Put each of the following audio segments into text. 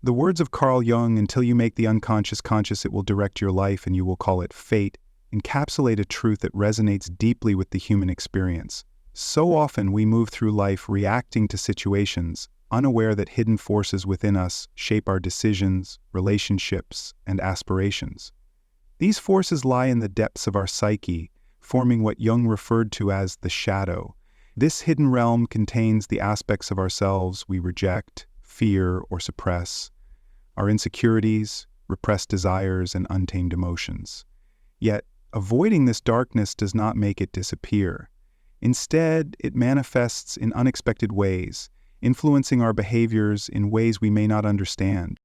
The words of Carl Jung, "Until you make the unconscious conscious, it will direct your life and you will call it fate," encapsulate a truth that resonates deeply with the human experience. So often we move through life reacting to situations, unaware that hidden forces within us shape our decisions, relationships, and aspirations. These forces lie in the depths of our psyche, forming what Jung referred to as the shadow. This hidden realm contains the aspects of ourselves we reject, fear, or suppress, our insecurities, repressed desires, and untamed emotions. Yet, avoiding this darkness does not make it disappear. Instead, it manifests in unexpected ways, influencing our behaviors in ways we may not understand.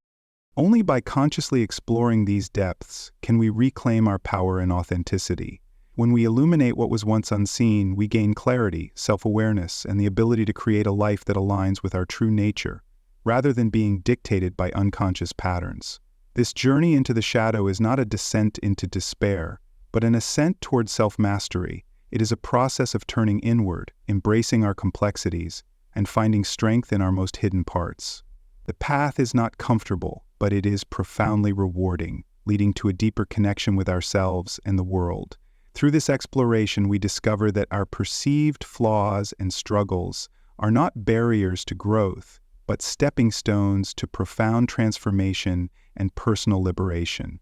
Only by consciously exploring these depths can we reclaim our power and authenticity. When we illuminate what was once unseen, we gain clarity, self-awareness, and the ability to create a life that aligns with our true nature, rather than being dictated by unconscious patterns. This journey into the shadow is not a descent into despair, but an ascent toward self-mastery. It is a process of turning inward, embracing our complexities, and finding strength in our most hidden parts. The path is not comfortable, but it is profoundly rewarding, leading to a deeper connection with ourselves and the world. Through this exploration, we discover that our perceived flaws and struggles are not barriers to growth, but stepping stones to profound transformation and personal liberation.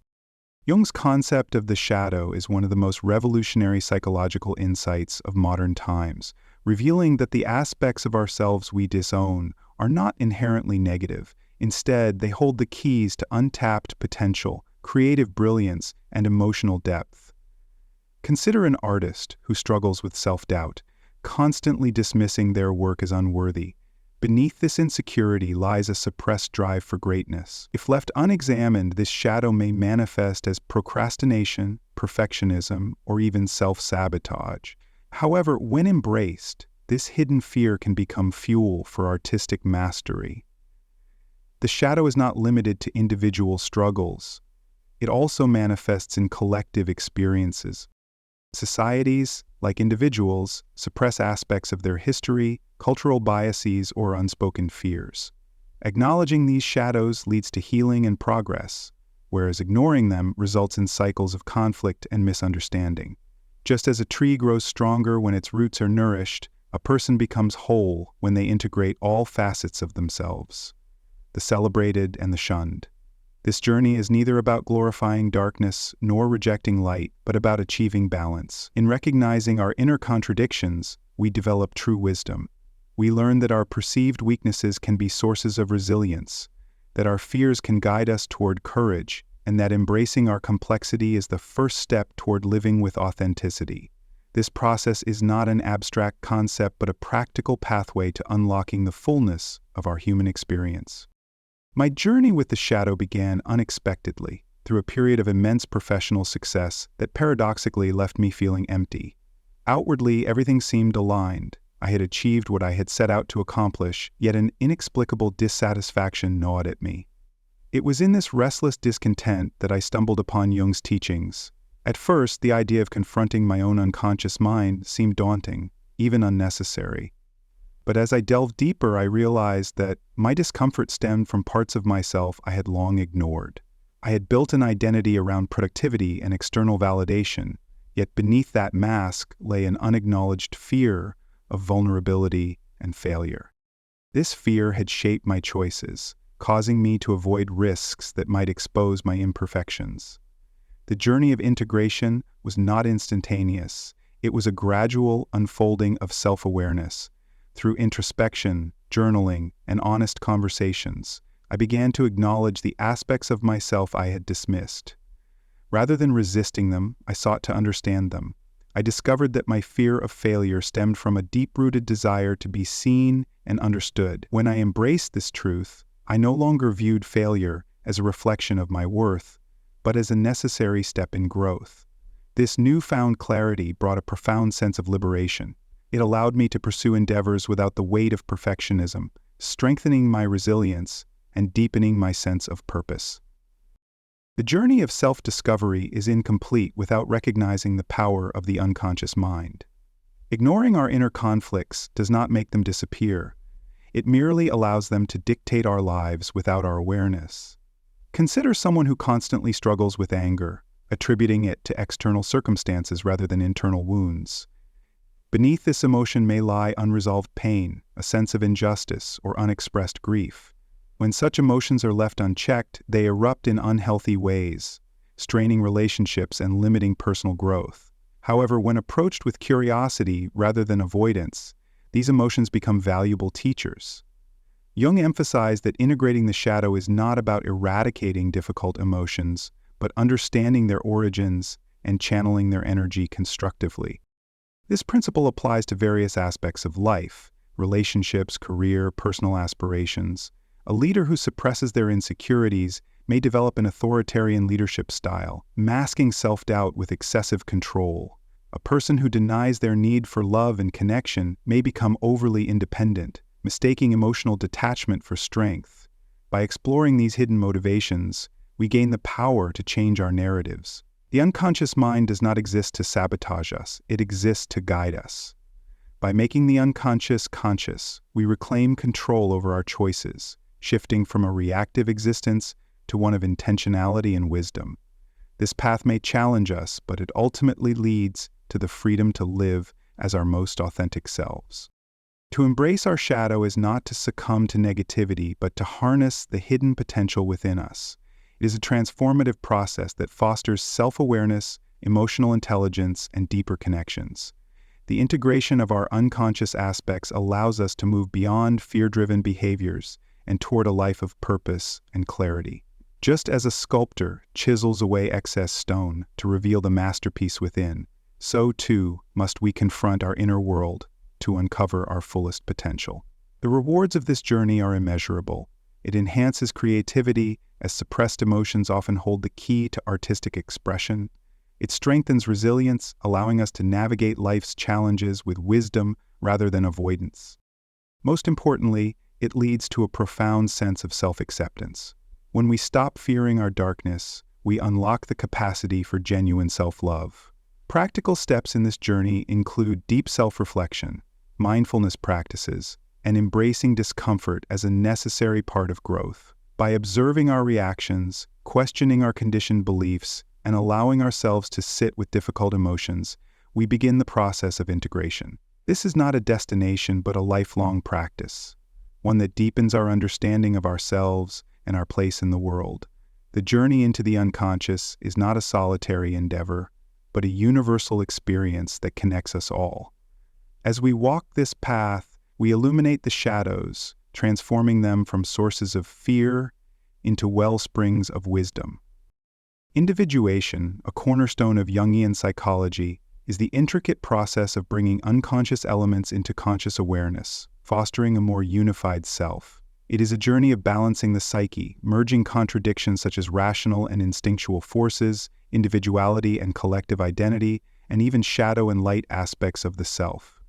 Jung's concept of the shadow is one of the most revolutionary psychological insights of modern times, revealing that the aspects of ourselves we disown are not inherently negative. Instead, they hold the keys to untapped potential, creative brilliance, and emotional depth. Consider an artist who struggles with self-doubt, constantly dismissing their work as unworthy. Beneath this insecurity lies a suppressed drive for greatness. If left unexamined, this shadow may manifest as procrastination, perfectionism, or even self-sabotage. However, when embraced, this hidden fear can become fuel for artistic mastery. The shadow is not limited to individual struggles. It also manifests in collective experiences. Societies, like individuals, suppress aspects of their history, cultural biases, or unspoken fears. Acknowledging these shadows leads to healing and progress, whereas ignoring them results in cycles of conflict and misunderstanding. Just as a tree grows stronger when its roots are nourished, a person becomes whole when they integrate all facets of themselves, the celebrated and the shunned. This journey is neither about glorifying darkness nor rejecting light, but about achieving balance. In recognizing our inner contradictions, we develop true wisdom. We learn that our perceived weaknesses can be sources of resilience, that our fears can guide us toward courage, and that embracing our complexity is the first step toward living with authenticity. This process is not an abstract concept, but a practical pathway to unlocking the fullness of our human experience. My journey with the shadow began unexpectedly, through a period of immense professional success that paradoxically left me feeling empty. Outwardly, everything seemed aligned. I had achieved what I had set out to accomplish, yet an inexplicable dissatisfaction gnawed at me. It was in this restless discontent that I stumbled upon Jung's teachings. At first, the idea of confronting my own unconscious mind seemed daunting, even unnecessary. But as I delved deeper, I realized that my discomfort stemmed from parts of myself I had long ignored. I had built an identity around productivity and external validation, yet beneath that mask lay an unacknowledged fear of vulnerability and failure. This fear had shaped my choices, causing me to avoid risks that might expose my imperfections. The journey of integration was not instantaneous. It was a gradual unfolding of self-awareness. Through introspection, journaling, and honest conversations, I began to acknowledge the aspects of myself I had dismissed. Rather than resisting them, I sought to understand them. I discovered that my fear of failure stemmed from a deep-rooted desire to be seen and understood. When I embraced this truth, I no longer viewed failure as a reflection of my worth, but as a necessary step in growth. This newfound clarity brought a profound sense of liberation. It allowed me to pursue endeavors without the weight of perfectionism, strengthening my resilience and deepening my sense of purpose. The journey of self-discovery is incomplete without recognizing the power of the unconscious mind. Ignoring our inner conflicts does not make them disappear. It merely allows them to dictate our lives without our awareness. Consider someone who constantly struggles with anger, attributing it to external circumstances rather than internal wounds. Beneath this emotion may lie unresolved pain, a sense of injustice, or unexpressed grief. When such emotions are left unchecked, they erupt in unhealthy ways, straining relationships and limiting personal growth. However, when approached with curiosity rather than avoidance, these emotions become valuable teachers. Jung emphasized that integrating the shadow is not about eradicating difficult emotions, but understanding their origins and channeling their energy constructively. This principle applies to various aspects of life: relationships, career, personal aspirations. A leader who suppresses their insecurities may develop an authoritarian leadership style, masking self-doubt with excessive control. A person who denies their need for love and connection may become overly independent, mistaking emotional detachment for strength. By exploring these hidden motivations, we gain the power to change our narratives. The unconscious mind does not exist to sabotage us, it exists to guide us. By making the unconscious conscious, we reclaim control over our choices, shifting from a reactive existence to one of intentionality and wisdom. This path may challenge us, but it ultimately leads to the freedom to live as our most authentic selves. To embrace our shadow is not to succumb to negativity, but to harness the hidden potential within us. It is a transformative process that fosters self-awareness, emotional intelligence, and deeper connections. The integration of our unconscious aspects allows us to move beyond fear-driven behaviors and toward a life of purpose and clarity. Just as a sculptor chisels away excess stone to reveal the masterpiece within, so too must we confront our inner world to uncover our fullest potential. The rewards of this journey are immeasurable. It enhances creativity, as suppressed emotions often hold the key to artistic expression. It strengthens resilience, allowing us to navigate life's challenges with wisdom rather than avoidance. Most importantly, it leads to a profound sense of self-acceptance. When we stop fearing our darkness, we unlock the capacity for genuine self-love. Practical steps in this journey include deep self-reflection, mindfulness practices, and embracing discomfort as a necessary part of growth. By observing our reactions, questioning our conditioned beliefs, and allowing ourselves to sit with difficult emotions, we begin the process of integration. This is not a destination but a lifelong practice, one that deepens our understanding of ourselves and our place in the world. The journey into the unconscious is not a solitary endeavor, but a universal experience that connects us all. As we walk this path, we illuminate the shadows, transforming them from sources of fear into wellsprings of wisdom. Individuation, a cornerstone of Jungian psychology, is the intricate process of bringing unconscious elements into conscious awareness, fostering a more unified self. It is a journey of balancing the psyche, merging contradictions such as rational and instinctual forces, individuality and collective identity, and even shadow and light aspects of the self.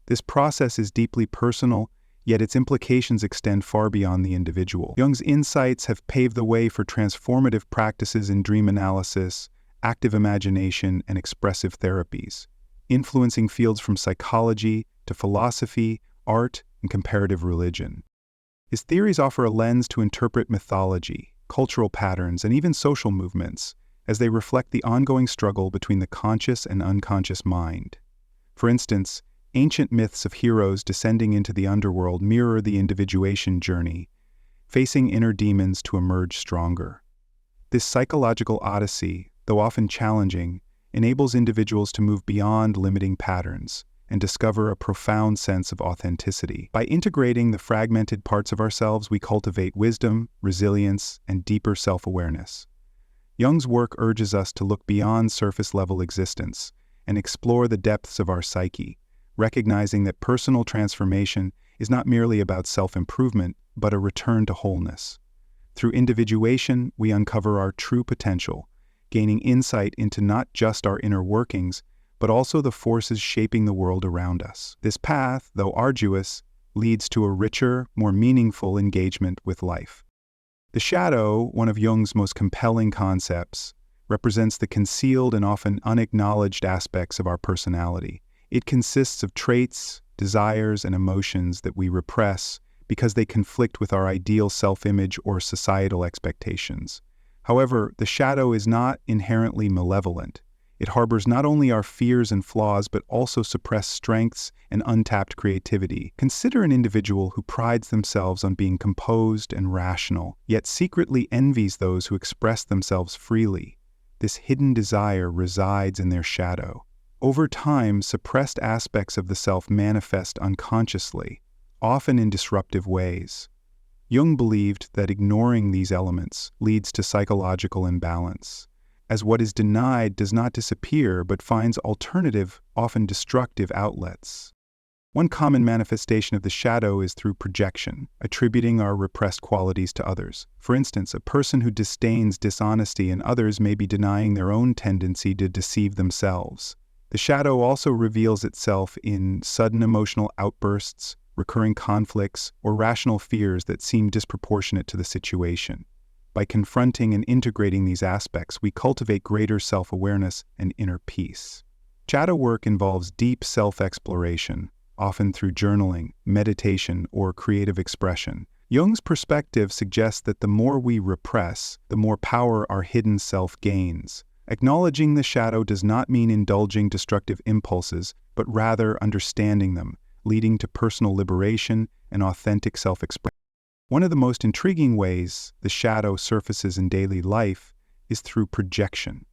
This process is deeply personal, yet its implications extend far beyond the individual. Jung's insights have paved the way for transformative practices in dream analysis, active imagination, and expressive therapies, influencing fields from psychology to philosophy, art, and comparative religion. His theories offer a lens to interpret mythology, cultural patterns, and even social movements, as they reflect the ongoing struggle between the conscious and unconscious mind. For instance, ancient myths of heroes descending into the underworld mirror the individuation journey, facing inner demons to emerge stronger. This psychological odyssey, though often challenging, enables individuals to move beyond limiting patterns and discover a profound sense of authenticity. By integrating the fragmented parts of ourselves, we cultivate wisdom, resilience, and deeper self-awareness. Jung's work urges us to look beyond surface-level existence and explore the depths of our psyche, recognizing that personal transformation is not merely about self-improvement, but a return to wholeness. Through individuation, we uncover our true potential, gaining insight into not just our inner workings, but also the forces shaping the world around us. This path, though arduous, leads to a richer, more meaningful engagement with life. The shadow, one of Jung's most compelling concepts, represents the concealed and often unacknowledged aspects of our personality. It consists of traits, desires, and emotions that we repress because they conflict with our ideal self-image or societal expectations. However, the shadow is not inherently malevolent. It harbors not only our fears and flaws, but also suppressed strengths and untapped creativity. Consider an individual who prides themselves on being composed and rational, yet secretly envies those who express themselves freely. This hidden desire resides in their shadow. Over time, suppressed aspects of the self manifest unconsciously, often in disruptive ways. Jung believed that ignoring these elements leads to psychological imbalance, as what is denied does not disappear but finds alternative, often destructive outlets. One common manifestation of the shadow is through projection, attributing our repressed qualities to others. For instance, a person who disdains dishonesty in others may be denying their own tendency to deceive themselves. The shadow also reveals itself in sudden emotional outbursts, recurring conflicts, or rational fears that seem disproportionate to the situation. By confronting and integrating these aspects, we cultivate greater self-awareness and inner peace. Shadow work involves deep self-exploration, often through journaling, meditation, or creative expression. Jung's perspective suggests that the more we repress, the more power our hidden self gains. Acknowledging the shadow does not mean indulging destructive impulses, but rather understanding them, leading to personal liberation and authentic self-expression. One of the most intriguing ways the shadow surfaces in daily life is through projection,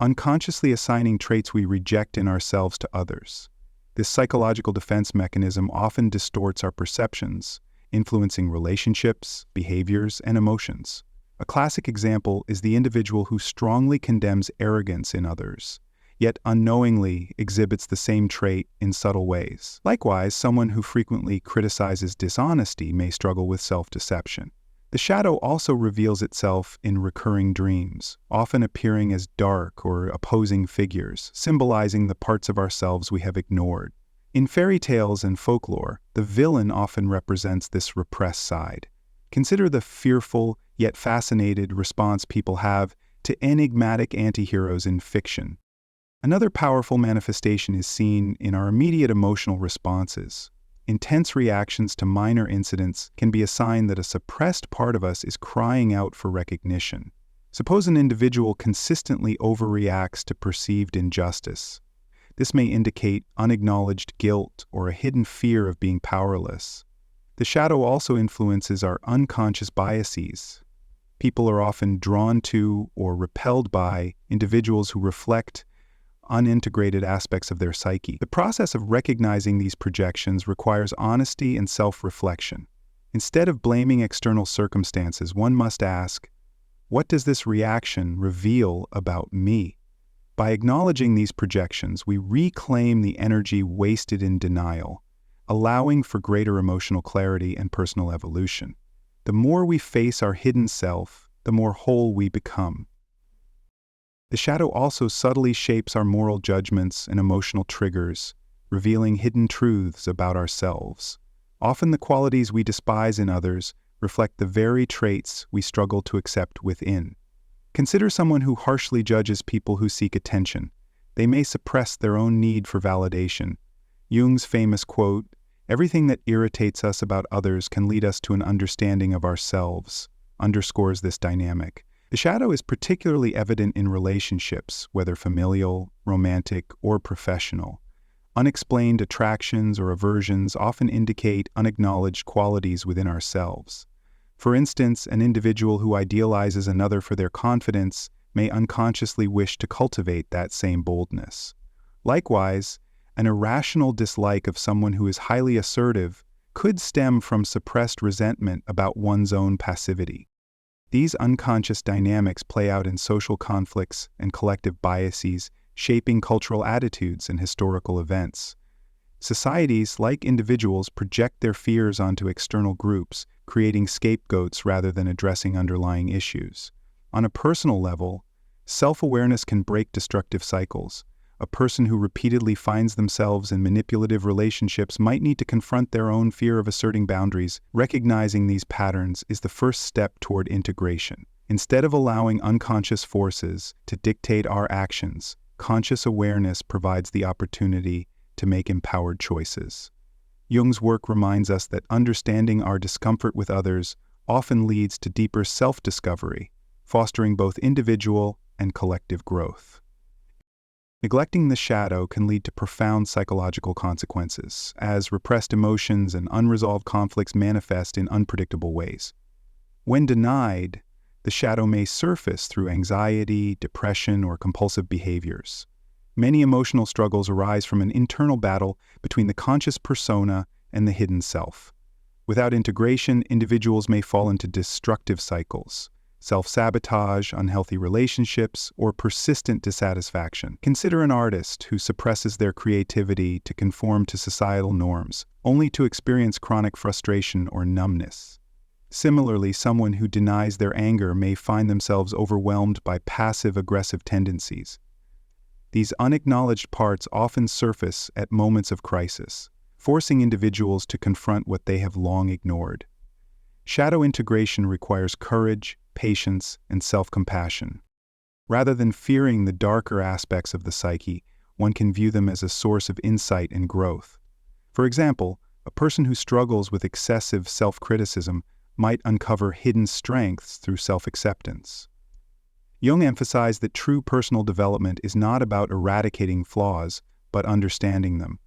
unconsciously assigning traits we reject in ourselves to others. This psychological defense mechanism often distorts our perceptions, influencing relationships, behaviors, and emotions. A classic example is the individual who strongly condemns arrogance in others, yet unknowingly exhibits the same trait in subtle ways. Likewise, someone who frequently criticizes dishonesty may struggle with self-deception. The shadow also reveals itself in recurring dreams, often appearing as dark or opposing figures, symbolizing the parts of ourselves we have ignored. In fairy tales and folklore, the villain often represents this repressed side. Consider the fearful yet fascinated response people have to enigmatic antiheroes in fiction. Another powerful manifestation is seen in our immediate emotional responses. Intense reactions to minor incidents can be a sign that a suppressed part of us is crying out for recognition. Suppose an individual consistently overreacts to perceived injustice. This may indicate unacknowledged guilt or a hidden fear of being powerless. The shadow also influences our unconscious biases. People are often drawn to or repelled by individuals who reflect unintegrated aspects of their psyche. The process of recognizing these projections requires honesty and self-reflection. Instead of blaming external circumstances, one must ask, what does this reaction reveal about me? By acknowledging these projections, we reclaim the energy wasted in denial, allowing for greater emotional clarity and personal evolution. The more we face our hidden self, the more whole we become. The shadow also subtly shapes our moral judgments and emotional triggers, revealing hidden truths about ourselves. Often the qualities we despise in others reflect the very traits we struggle to accept within. Consider someone who harshly judges people who seek attention. They may suppress their own need for validation. Jung's famous quote, "Everything that irritates us about others can lead us to an understanding of ourselves," underscores this dynamic. The shadow is particularly evident in relationships, whether familial, romantic, or professional. Unexplained attractions or aversions often indicate unacknowledged qualities within ourselves. For instance, an individual who idealizes another for their confidence may unconsciously wish to cultivate that same boldness. Likewise, an irrational dislike of someone who is highly assertive could stem from suppressed resentment about one's own passivity. These unconscious dynamics play out in social conflicts and collective biases, shaping cultural attitudes and historical events. Societies, like individuals, project their fears onto external groups, creating scapegoats rather than addressing underlying issues. On a personal level, self-awareness can break destructive cycles. A person who repeatedly finds themselves in manipulative relationships might need to confront their own fear of asserting boundaries. Recognizing these patterns is the first step toward integration. Instead of allowing unconscious forces to dictate our actions, conscious awareness provides the opportunity to make empowered choices. Jung's work reminds us that understanding our discomfort with others often leads to deeper self-discovery, fostering both individual and collective growth. Neglecting the shadow can lead to profound psychological consequences, as repressed emotions and unresolved conflicts manifest in unpredictable ways. When denied, the shadow may surface through anxiety, depression, or compulsive behaviors. Many emotional struggles arise from an internal battle between the conscious persona and the hidden self. Without integration, individuals may fall into destructive cycles, self-sabotage, unhealthy relationships, or persistent dissatisfaction. Consider an artist who suppresses their creativity to conform to societal norms, only to experience chronic frustration or numbness. Similarly, someone who denies their anger may find themselves overwhelmed by passive-aggressive tendencies. These unacknowledged parts often surface at moments of crisis, forcing individuals to confront what they have long ignored. Shadow integration requires courage, patience, and self-compassion. Rather than fearing the darker aspects of the psyche, one can view them as a source of insight and growth. For example, a person who struggles with excessive self-criticism might uncover hidden strengths through self-acceptance. Jung emphasized that true personal development is not about eradicating flaws, but understanding them.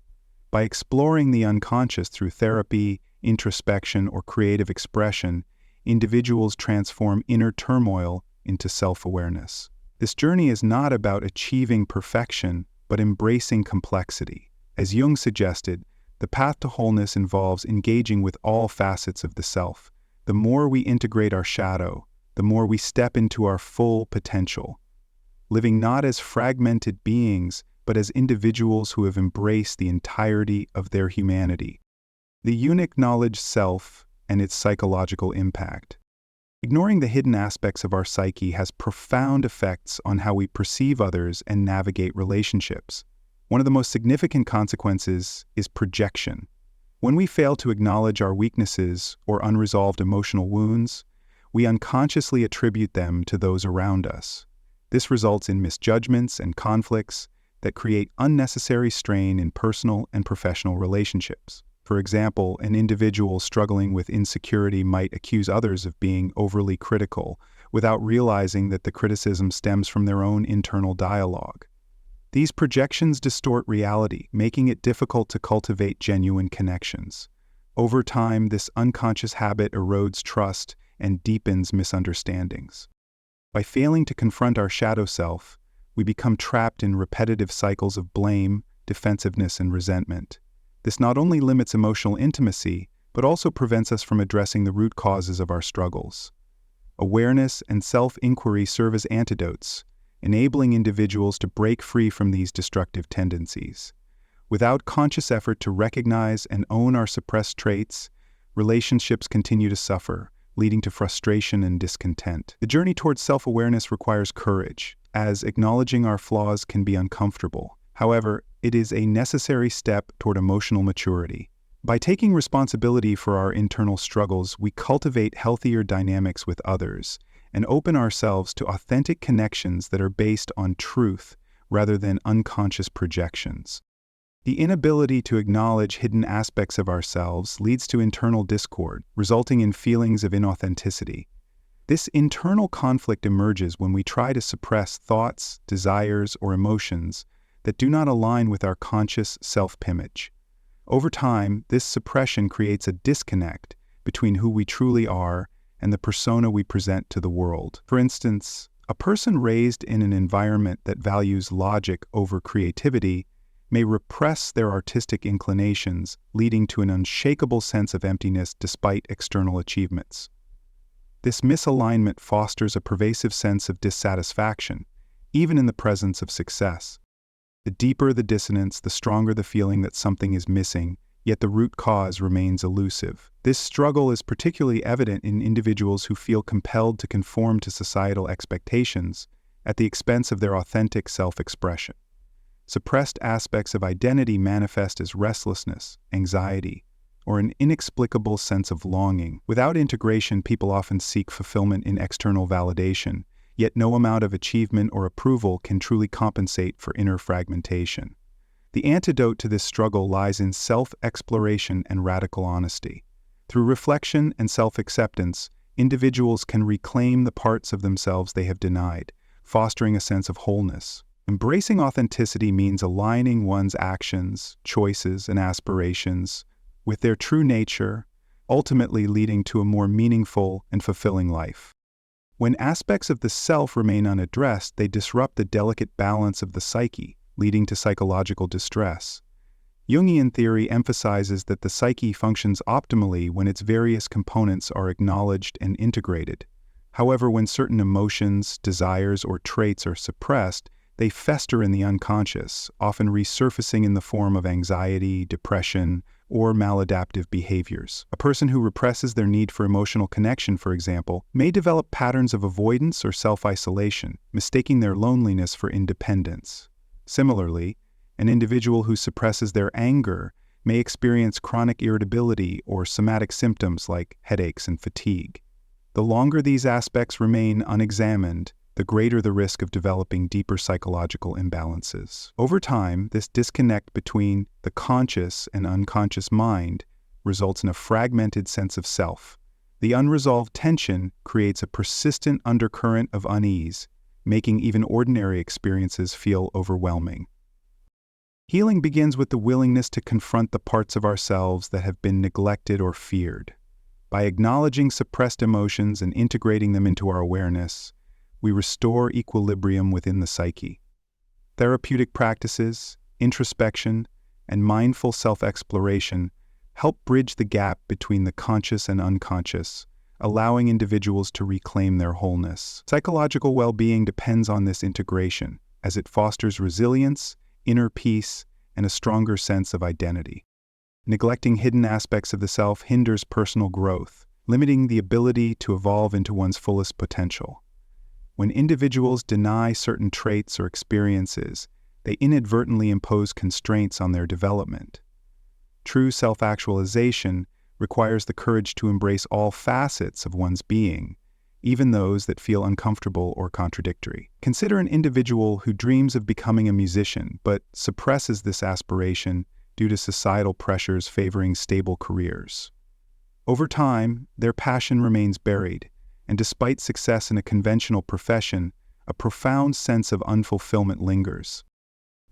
By exploring the unconscious through therapy, introspection, or creative expression, individuals transform inner turmoil into self-awareness. This journey is not about achieving perfection, but embracing complexity. As Jung suggested, the path to wholeness involves engaging with all facets of the self. The more we integrate our shadow, the more we step into our full potential, living not as fragmented beings, but as individuals who have embraced the entirety of their humanity. The unacknowledged self and its psychological impact. Ignoring the hidden aspects of our psyche has profound effects on how we perceive others and navigate relationships. One of the most significant consequences is projection. When we fail to acknowledge our weaknesses or unresolved emotional wounds, we unconsciously attribute them to those around us. This results in misjudgments and conflicts that create unnecessary strain in personal and professional relationships. For example, an individual struggling with insecurity might accuse others of being overly critical without realizing that the criticism stems from their own internal dialogue. These projections distort reality, making it difficult to cultivate genuine connections. Over time, this unconscious habit erodes trust and deepens misunderstandings. By failing to confront our shadow self, we become trapped in repetitive cycles of blame, defensiveness, and resentment. This not only limits emotional intimacy, but also prevents us from addressing the root causes of our struggles. Awareness and self-inquiry serve as antidotes, enabling individuals to break free from these destructive tendencies. Without conscious effort to recognize and own our suppressed traits, relationships continue to suffer, leading to frustration and discontent. The journey towards self-awareness requires courage, as acknowledging our flaws can be uncomfortable. However, it is a necessary step toward emotional maturity. By taking responsibility for our internal struggles, we cultivate healthier dynamics with others and open ourselves to authentic connections that are based on truth rather than unconscious projections. The inability to acknowledge hidden aspects of ourselves leads to internal discord, resulting in feelings of inauthenticity. This internal conflict emerges when we try to suppress thoughts, desires, or emotions that do not align with our conscious self-image. Over time, this suppression creates a disconnect between who we truly are and the persona we present to the world. For instance, a person raised in an environment that values logic over creativity may repress their artistic inclinations, leading to an unshakable sense of emptiness despite external achievements. This misalignment fosters a pervasive sense of dissatisfaction, even in the presence of success. The deeper the dissonance, the stronger the feeling that something is missing, yet the root cause remains elusive. This struggle is particularly evident in individuals who feel compelled to conform to societal expectations at the expense of their authentic self-expression. Suppressed aspects of identity manifest as restlessness, anxiety, or an inexplicable sense of longing. Without integration, people often seek fulfillment in external validation, yet no amount of achievement or approval can truly compensate for inner fragmentation. The antidote to this struggle lies in self-exploration and radical honesty. Through reflection and self-acceptance, individuals can reclaim the parts of themselves they have denied, fostering a sense of wholeness. Embracing authenticity means aligning one's actions, choices, and aspirations with their true nature, ultimately leading to a more meaningful and fulfilling life. When aspects of the self remain unaddressed, they disrupt the delicate balance of the psyche, leading to psychological distress. Jungian theory emphasizes that the psyche functions optimally when its various components are acknowledged and integrated. However, when certain emotions, desires, or traits are suppressed, they fester in the unconscious, often resurfacing in the form of anxiety, depression, or maladaptive behaviors. A person who represses their need for emotional connection, for example, may develop patterns of avoidance or self-isolation, mistaking their loneliness for independence. Similarly, an individual who suppresses their anger may experience chronic irritability or somatic symptoms like headaches and fatigue. The longer these aspects remain unexamined, the greater the risk of developing deeper psychological imbalances. Over time, this disconnect between the conscious and unconscious mind results in a fragmented sense of self. The unresolved tension creates a persistent undercurrent of unease, making even ordinary experiences feel overwhelming. Healing begins with the willingness to confront the parts of ourselves that have been neglected or feared. By acknowledging suppressed emotions and integrating them into our awareness, we restore equilibrium within the psyche. Therapeutic practices, introspection, and mindful self-exploration help bridge the gap between the conscious and unconscious, allowing individuals to reclaim their wholeness. Psychological well-being depends on this integration, as it fosters resilience, inner peace, and a stronger sense of identity. Neglecting hidden aspects of the self hinders personal growth, limiting the ability to evolve into one's fullest potential. When individuals deny certain traits or experiences, they inadvertently impose constraints on their development. True self-actualization requires the courage to embrace all facets of one's being, even those that feel uncomfortable or contradictory. Consider an individual who dreams of becoming a musician but suppresses this aspiration due to societal pressures favoring stable careers. Over time, their passion remains buried, and despite success in a conventional profession, a profound sense of unfulfillment lingers.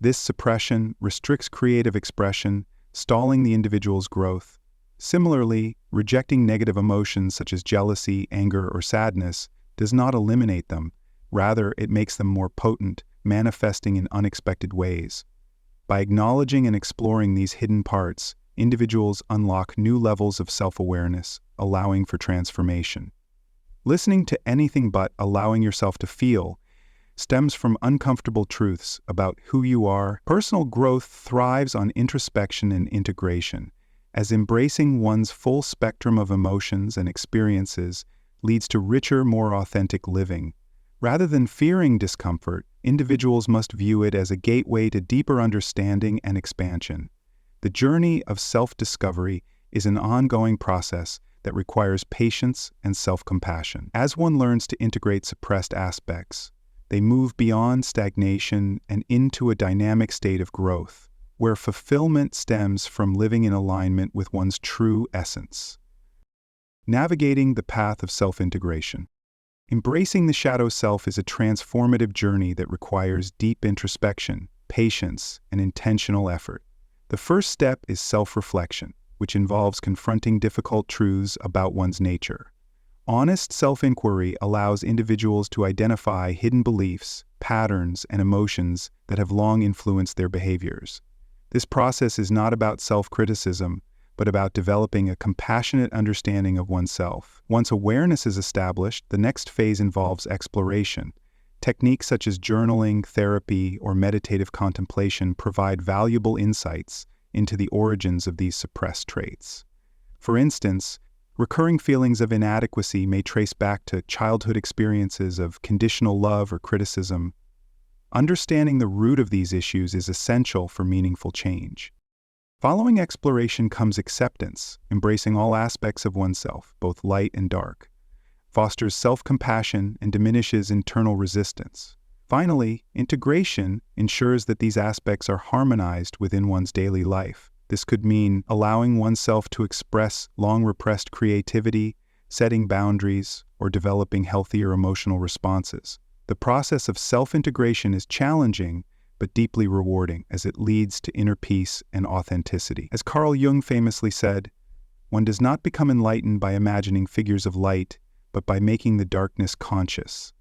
This suppression restricts creative expression, stalling the individual's growth. Similarly, rejecting negative emotions such as jealousy, anger, or sadness does not eliminate them. Rather, it makes them more potent, manifesting in unexpected ways. By acknowledging and exploring these hidden parts, individuals unlock new levels of self-awareness, allowing for transformation. Listening to anything but allowing yourself to feel stems from uncomfortable truths about who you are. Personal growth thrives on introspection and integration, as embracing one's full spectrum of emotions and experiences leads to richer, more authentic living. Rather than fearing discomfort, individuals must view it as a gateway to deeper understanding and expansion. The journey of self-discovery is an ongoing process that requires patience and self-compassion. As one learns to integrate suppressed aspects, they move beyond stagnation and into a dynamic state of growth, where fulfillment stems from living in alignment with one's true essence. Navigating the path of self-integration. Embracing the shadow self is a transformative journey that requires deep introspection, patience, and intentional effort. The first step is self-reflection, which involves confronting difficult truths about one's nature. Honest self-inquiry allows individuals to identify hidden beliefs, patterns, and emotions that have long influenced their behaviors. This process is not about self-criticism, but about developing a compassionate understanding of oneself. Once awareness is established, the next phase involves exploration. Techniques such as journaling, therapy, or meditative contemplation provide valuable insights into the origins of these suppressed traits. For instance, recurring feelings of inadequacy may trace back to childhood experiences of conditional love or criticism. Understanding the root of these issues is essential for meaningful change. Following exploration comes acceptance, embracing all aspects of oneself, both light and dark, fosters self-compassion and diminishes internal resistance. Finally, integration ensures that these aspects are harmonized within one's daily life. This could mean allowing oneself to express long-repressed creativity, setting boundaries, or developing healthier emotional responses. The process of self-integration is challenging, but deeply rewarding as it leads to inner peace and authenticity. As Carl Jung famously said, "One does not become enlightened by imagining figures of light, but by making the darkness conscious."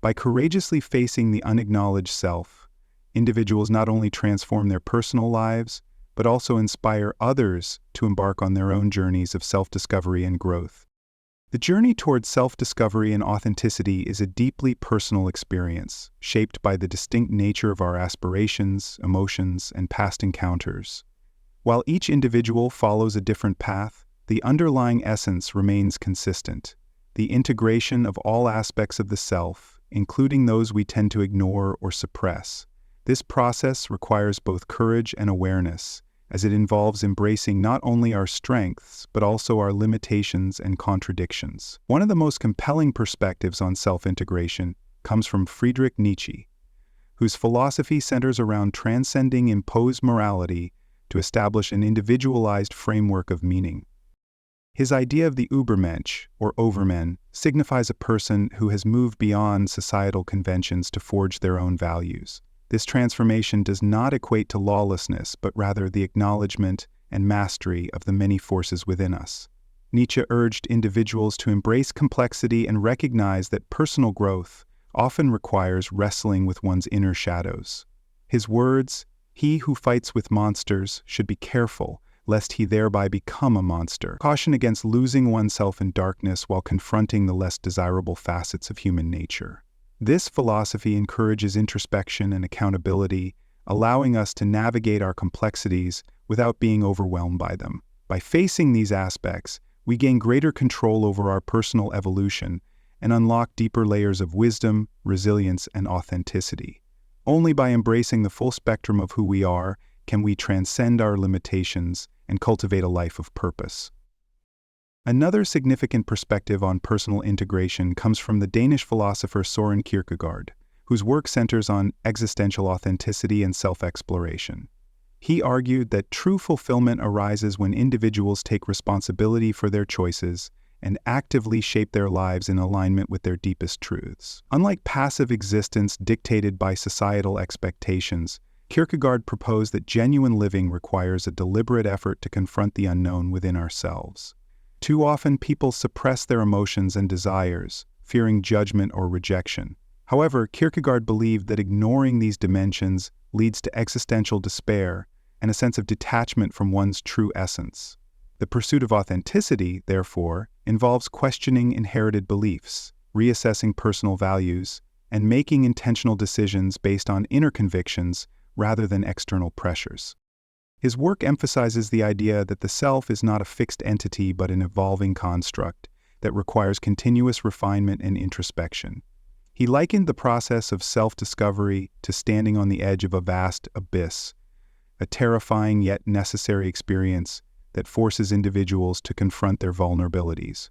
By courageously facing the unacknowledged self, individuals not only transform their personal lives, but also inspire others to embark on their own journeys of self-discovery and growth. The journey towards self-discovery and authenticity is a deeply personal experience, shaped by the distinct nature of our aspirations, emotions, and past encounters. While each individual follows a different path, the underlying essence remains consistent: the integration of all aspects of the self, including those we tend to ignore or suppress. This process requires both courage and awareness, as it involves embracing not only our strengths, but also our limitations and contradictions. One of the most compelling perspectives on self-integration comes from Friedrich Nietzsche, whose philosophy centers around transcending imposed morality to establish an individualized framework of meaning. His idea of the Übermensch, or overman, signifies a person who has moved beyond societal conventions to forge their own values. This transformation does not equate to lawlessness, but rather the acknowledgement and mastery of the many forces within us. Nietzsche urged individuals to embrace complexity and recognize that personal growth often requires wrestling with one's inner shadows. His words, "He who fights with monsters should be careful, lest he thereby become a monster," caution against losing oneself in darkness while confronting the less desirable facets of human nature. This philosophy encourages introspection and accountability, allowing us to navigate our complexities without being overwhelmed by them. By facing these aspects, we gain greater control over our personal evolution and unlock deeper layers of wisdom, resilience, and authenticity. Only by embracing the full spectrum of who we are can we transcend our limitations and cultivate a life of purpose. Another significant perspective on personal integration comes from the Danish philosopher Søren Kierkegaard, whose work centers on existential authenticity and self-exploration. He argued that true fulfillment arises when individuals take responsibility for their choices and actively shape their lives in alignment with their deepest truths. Unlike passive existence dictated by societal expectations, Kierkegaard proposed that genuine living requires a deliberate effort to confront the unknown within ourselves. Too often, people suppress their emotions and desires, fearing judgment or rejection. However, Kierkegaard believed that ignoring these dimensions leads to existential despair and a sense of detachment from one's true essence. The pursuit of authenticity, therefore, involves questioning inherited beliefs, reassessing personal values, and making intentional decisions based on inner convictions rather than external pressures. His work emphasizes the idea that the self is not a fixed entity but an evolving construct that requires continuous refinement and introspection. He likened the process of self-discovery to standing on the edge of a vast abyss, a terrifying yet necessary experience that forces individuals to confront their vulnerabilities.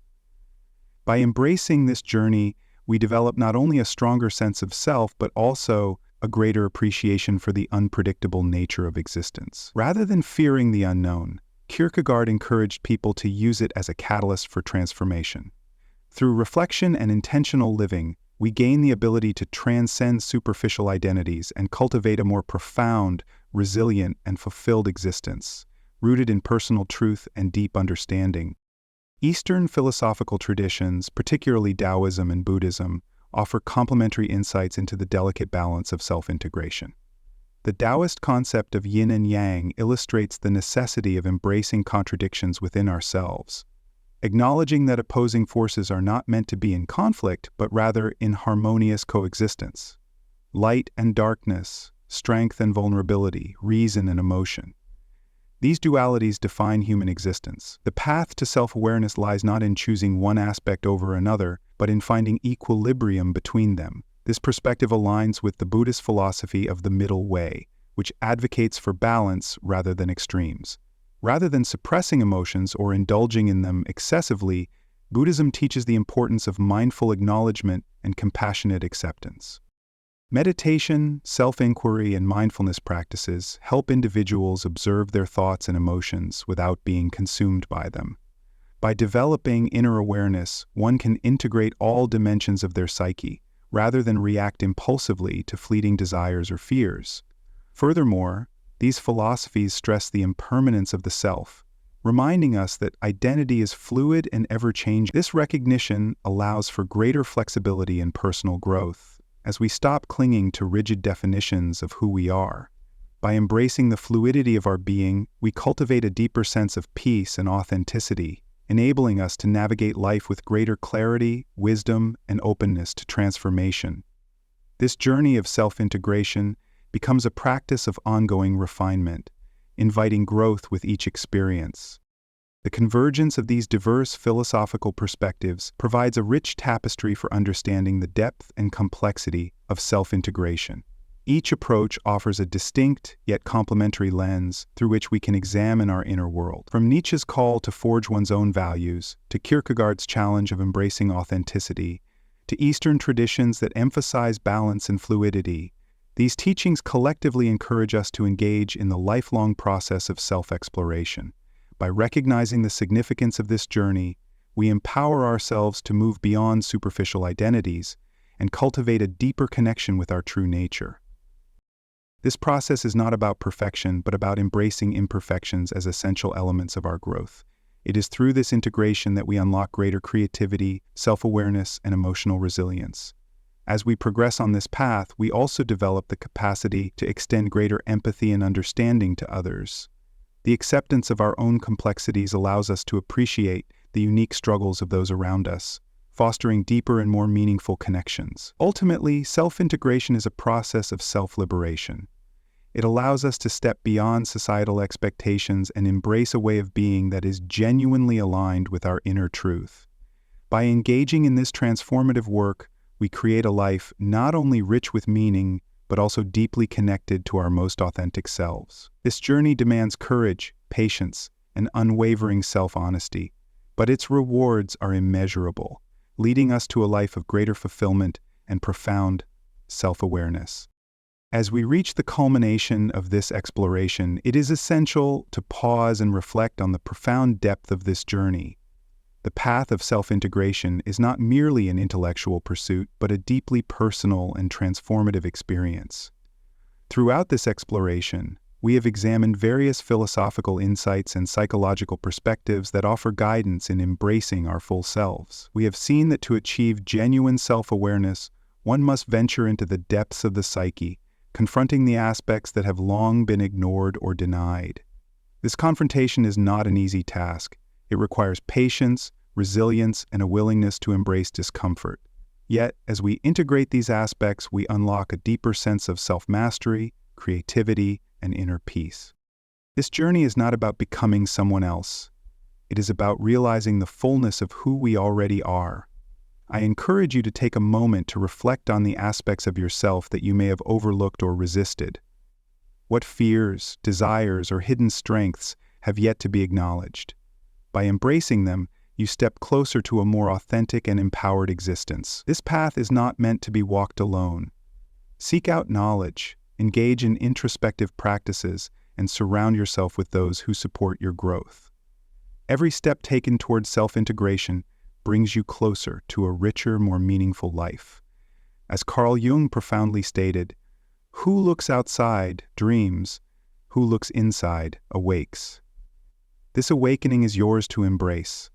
By embracing this journey, we develop not only a stronger sense of self but also a greater appreciation for the unpredictable nature of existence. Rather than fearing the unknown, Kierkegaard encouraged people to use it as a catalyst for transformation. Through reflection and intentional living, we gain the ability to transcend superficial identities and cultivate a more profound, resilient, and fulfilled existence, rooted in personal truth and deep understanding. Eastern philosophical traditions, particularly Taoism and Buddhism, offer complementary insights into the delicate balance of self-integration. The Taoist concept of yin and yang illustrates the necessity of embracing contradictions within ourselves, acknowledging that opposing forces are not meant to be in conflict, but rather in harmonious coexistence. Light and darkness, strength and vulnerability, reason and emotion. These dualities define human existence. The path to self-awareness lies not in choosing one aspect over another, but in finding equilibrium between them. This perspective aligns with the Buddhist philosophy of the middle way, which advocates for balance rather than extremes. Rather than suppressing emotions or indulging in them excessively, Buddhism teaches the importance of mindful acknowledgement and compassionate acceptance. Meditation, self-inquiry, and mindfulness practices help individuals observe their thoughts and emotions without being consumed by them. By developing inner awareness, one can integrate all dimensions of their psyche, rather than react impulsively to fleeting desires or fears. Furthermore, these philosophies stress the impermanence of the self, reminding us that identity is fluid and ever-changing. This recognition allows for greater flexibility and personal growth, as we stop clinging to rigid definitions of who we are. By embracing the fluidity of our being, we cultivate a deeper sense of peace and authenticity, enabling us to navigate life with greater clarity, wisdom, and openness to transformation. This journey of self-integration becomes a practice of ongoing refinement, inviting growth with each experience. The convergence of these diverse philosophical perspectives provides a rich tapestry for understanding the depth and complexity of self-integration. Each approach offers a distinct yet complementary lens through which we can examine our inner world. From Nietzsche's call to forge one's own values, to Kierkegaard's challenge of embracing authenticity, to Eastern traditions that emphasize balance and fluidity, these teachings collectively encourage us to engage in the lifelong process of self-exploration. By recognizing the significance of this journey, we empower ourselves to move beyond superficial identities and cultivate a deeper connection with our true nature. This process is not about perfection, but about embracing imperfections as essential elements of our growth. It is through this integration that we unlock greater creativity, self-awareness, and emotional resilience. As we progress on this path, we also develop the capacity to extend greater empathy and understanding to others. The acceptance of our own complexities allows us to appreciate the unique struggles of those around us, fostering deeper and more meaningful connections. Ultimately, self-integration is a process of self-liberation. It allows us to step beyond societal expectations and embrace a way of being that is genuinely aligned with our inner truth. By engaging in this transformative work, we create a life not only rich with meaning, but also deeply connected to our most authentic selves. This journey demands courage, patience, and unwavering self-honesty, but its rewards are immeasurable, leading us to a life of greater fulfillment and profound self-awareness. As we reach the culmination of this exploration, it is essential to pause and reflect on the profound depth of this journey. The path of self-integration is not merely an intellectual pursuit, but a deeply personal and transformative experience. Throughout this exploration, we have examined various philosophical insights and psychological perspectives that offer guidance in embracing our full selves. We have seen that to achieve genuine self-awareness, one must venture into the depths of the psyche, confronting the aspects that have long been ignored or denied. This confrontation is not an easy task. It requires patience, resilience, and a willingness to embrace discomfort. Yet, as we integrate these aspects, we unlock a deeper sense of self-mastery, creativity, and inner peace. This journey is not about becoming someone else. It is about realizing the fullness of who we already are. I encourage you to take a moment to reflect on the aspects of yourself that you may have overlooked or resisted. What fears, desires, or hidden strengths have yet to be acknowledged? By embracing them, you step closer to a more authentic and empowered existence. This path is not meant to be walked alone. Seek out knowledge, engage in introspective practices, and surround yourself with those who support your growth. Every step taken towards self-integration brings you closer to a richer, more meaningful life. As Carl Jung profoundly stated, "Who looks outside dreams, who looks inside awakes." This awakening is yours to embrace.